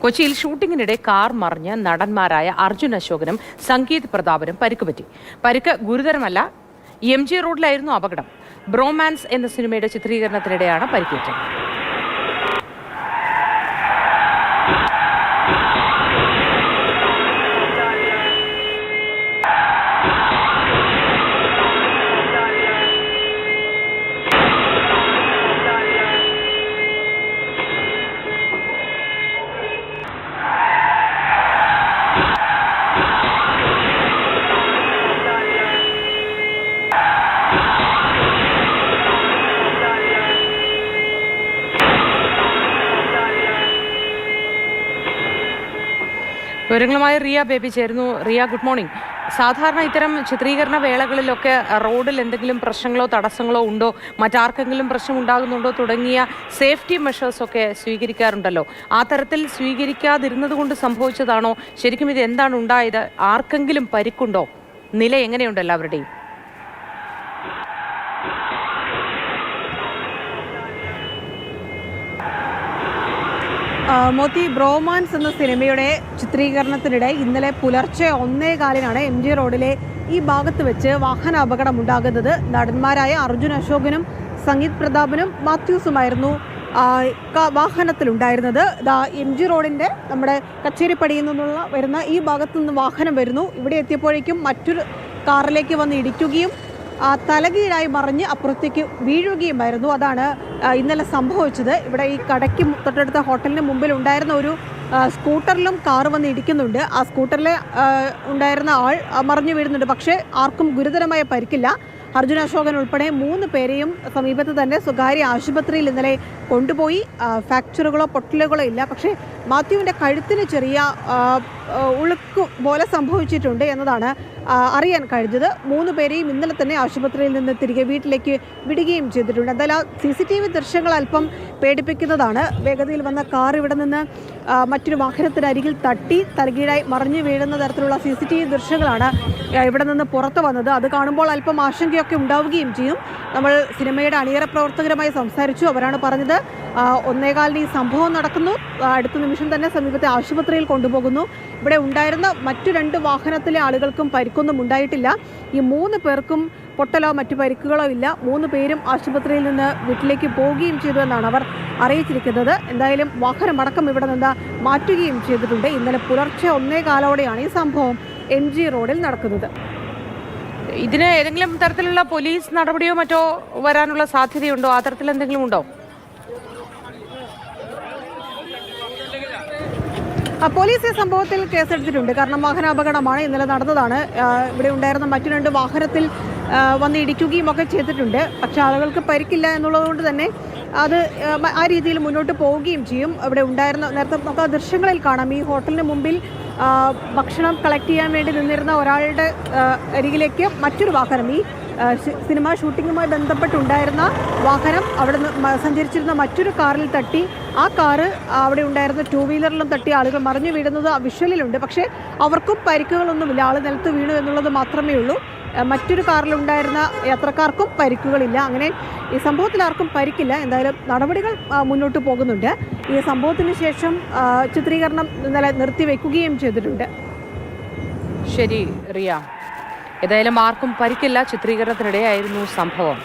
കൊച്ചിയിൽ ഷൂട്ടിങ്ങിനിടെ കാർ മറിഞ്ഞ് നടന്മാരായ അർജുൻ അശോകനും സംഗീത് പ്രതാപനും പരിക്കുപറ്റി. പരിക്ക് ഗുരുതരമല്ല. MG റോഡിലായിരുന്നു അപകടം. ബ്രോമാൻസ് എന്ന സിനിമയുടെ ചിത്രീകരണത്തിനിടെയാണ് പരിക്കേറ്റത്. വിവരങ്ങളുമായി റിയ ബേബി ചേരുന്നു. Riya, good morning. സാധാരണ ഇത്തരം ചിത്രീകരണ വേളകളിലൊക്കെ റോഡിൽ എന്തെങ്കിലും പ്രശ്നങ്ങളോ തടസ്സങ്ങളോ ഉണ്ടോ, മറ്റാർക്കെങ്കിലും പ്രശ്നം ഉണ്ടാകുന്നുണ്ടോ തുടങ്ങിയ സേഫ്റ്റി മെഷേഴ്സൊക്കെ സ്വീകരിക്കാറുണ്ടല്ലോ. ആ തരത്തിൽ സ്വീകരിക്കാതിരുന്നത് കൊണ്ട് സംഭവിച്ചതാണോ? ശരിക്കും ഇത് എന്താണ് ഉണ്ടായത്? ആർക്കെങ്കിലും പരിക്കുണ്ടോ? നില എങ്ങനെയുണ്ട് എല്ലാവരുടെയും? മോത്തി, ബ്രോമാൻസ് എന്ന സിനിമയുടെ ചിത്രീകരണത്തിനിടെ ഇന്നലെ പുലർച്ചെ 1:15 MG റോഡിലെ ഈ ഭാഗത്ത് വെച്ച് വാഹന അപകടം ഉണ്ടാകുന്നത്. നടന്മാരായ അർജുൻ അശോകനും സംഗീത് പ്രതാപനും മാത്യൂസുമായിരുന്നു വാഹനത്തിലുണ്ടായിരുന്നത്. MG റോഡിൻ്റെ നമ്മുടെ കച്ചേരിപ്പടിയിൽ നിന്നുള്ള വരുന്ന ഈ ഭാഗത്തു നിന്ന് വാഹനം വരുന്നു. ഇവിടെ എത്തിയപ്പോഴേക്കും മറ്റൊരു കാറിലേക്ക് വന്ന് ഇടിക്കുകയും തലകീഴായി മറിഞ്ഞ് അപ്പുറത്തേക്ക് വീഴുകയുമായിരുന്നു. അതാണ് ഇന്നലെ സംഭവിച്ചത്. ഇവിടെ ഈ കടയ്ക്ക് തൊട്ടടുത്ത ഹോട്ടലിന് മുമ്പിൽ ഉണ്ടായിരുന്ന ഒരു സ്കൂട്ടറിലും കാറ് വന്ന് ഇടിക്കുന്നുണ്ട്. ആ സ്കൂട്ടറിൽ ഉണ്ടായിരുന്ന ആൾ മറിഞ്ഞു വീഴുന്നുണ്ട്. പക്ഷേ ആർക്കും ഗുരുതരമായ പരിക്കില്ല. അർജുൻ അശോകൻ ഉൾപ്പെടെ 3 പേരെയും സമീപത്ത് തന്നെ സ്വകാര്യ ആശുപത്രിയിൽ ഇന്നലെ കൊണ്ടുപോയി. ഫ്രാക്ചറുകളോ പൊട്ടലുകളോ ഇല്ല. പക്ഷേ മാത്യുവിൻ്റെ കഴുത്തിന് ചെറിയ ഉളുക്ക് പോലെ സംഭവിച്ചിട്ടുണ്ട് എന്നതാണ് അറിയാൻ കഴിഞ്ഞത്. 3 പേരെയും ഇന്നലെ തന്നെ ആശുപത്രിയിൽ നിന്ന് തിരികെ വീട്ടിലേക്ക് വിടുകയും ചെയ്തിട്ടുണ്ട്. എന്തായാലും CCTV ദൃശ്യങ്ങൾ അല്പം പേടിപ്പിക്കുന്നതാണ്. വേഗതയിൽ വന്ന കാർ ഇവിടെ നിന്ന് മറ്റൊരു വാഹനത്തിനരികിൽ തട്ടി തലകീഴായി മറിഞ്ഞു വീഴുന്ന തരത്തിലുള്ള CCTV ദൃശ്യങ്ങളാണ് ഇവിടെ നിന്ന് പുറത്തു വന്നത്. അത് കാണുമ്പോൾ അല്പം ആശങ്കയൊക്കെ ഉണ്ടാവുകയും ചെയ്യും. നമ്മൾ സിനിമയുടെ അണിയറ പ്രവർത്തകരുമായി സംസാരിച്ചു. അവരാണ് പറഞ്ഞത് 1:15 ഈ സംഭവം നടക്കുന്നു. അടുത്ത നിമിഷം തന്നെ സമീപത്തെ ആശുപത്രിയിൽ കൊണ്ടുപോകുന്നു. ഇവിടെ ഉണ്ടായിരുന്ന മറ്റു 2 വാഹനത്തിലെ ആളുകൾക്കും പരിക്കൊന്നും ഉണ്ടായിട്ടില്ല. ഈ 3 പേർക്കും പൊട്ടലോ മറ്റു പരിക്കുകളോ ഇല്ല. 3 പേരും ആശുപത്രിയിൽ നിന്ന് വീട്ടിലേക്ക് പോവുകയും ചെയ്തു എന്നാണ് അവർ അറിയിച്ചിരിക്കുന്നത്. എന്തായാലും വാഹനമടക്കം ഇവിടെ നിന്ന് മാറ്റുകയും ചെയ്തിട്ടുണ്ട്. ഇന്നലെ പുലർച്ചെ 1:15 ഈ സംഭവം MG റോഡിൽ നടക്കുന്നത്. ഇതിന് ഏതെങ്കിലും തരത്തിലുള്ള പോലീസ് നടപടിയോ മറ്റോ വരാനുള്ള സാധ്യതയുണ്ടോ? ആ തരത്തിൽ എന്തെങ്കിലും ഉണ്ടോ? പോലീസ് ഈ സംഭവത്തിൽ കേസെടുത്തിട്ടുണ്ട്. കാരണം വാഹനാപകടമാണ്, ഇന്നലെ നടന്നതാണ്. ഇവിടെ ഉണ്ടായിരുന്ന മറ്റു 2 വാഹനത്തിൽ വന്ന് ഇടിക്കുകയും ഒക്കെ ചെയ്തിട്ടുണ്ട്. പക്ഷെ ആളുകൾക്ക് പരിക്കില്ല എന്നുള്ളത് കൊണ്ട് തന്നെ അത് ആ രീതിയിൽ മുന്നോട്ട് പോവുകയും ചെയ്യും. ഇവിടെ ഉണ്ടായിരുന്ന നേരത്തെ നമുക്ക് ദൃശ്യങ്ങളിൽ കാണാം. ഈ ഹോട്ടലിന് മുമ്പിൽ ഭക്ഷണം കളക്ട് ചെയ്യാൻ വേണ്ടി നിന്നിരുന്ന ഒരാളുടെ അരികിലേക്ക് മറ്റൊരു വാഹനം, ഈ സിനിമ ഷൂട്ടിങ്ങുമായി ബന്ധപ്പെട്ടുണ്ടായിരുന്ന വാഹനം അവിടെ സഞ്ചരിച്ചിരുന്ന മറ്റൊരു കാറിൽ തട്ടി. ആ കാറ് അവിടെ ഉണ്ടായിരുന്ന 2 വീലറിലും തട്ടി ആളുകൾ മറിഞ്ഞു വീഴുന്നത് വിഷ്വലിലുണ്ട്. പക്ഷേ അവർക്കും പരിക്കുകളൊന്നുമില്ല. ആൾ നിലത്ത് വീണു എന്നുള്ളത് മാത്രമേ ഉള്ളൂ. മറ്റൊരു കാറിലുണ്ടായിരുന്ന യാത്രക്കാർക്കും പരിക്കുകളില്ല. അങ്ങനെ ഈ സംഭവത്തിൽ ആർക്കും പരിക്കില്ല. എന്തായാലും നടപടികൾ മുന്നോട്ട് പോകുന്നുണ്ട്. ഈ സംഭവത്തിന് ശേഷം ചിത്രീകരണം ഇന്നലെ നിർത്തിവെക്കുകയും ചെയ്തിട്ടുണ്ട്. ശരി റിയ, ഏതായാലും ആർക്കും പരിക്കില്ല. ചിത്രീകരണത്തിനിടെയായിരുന്നു സംഭവം.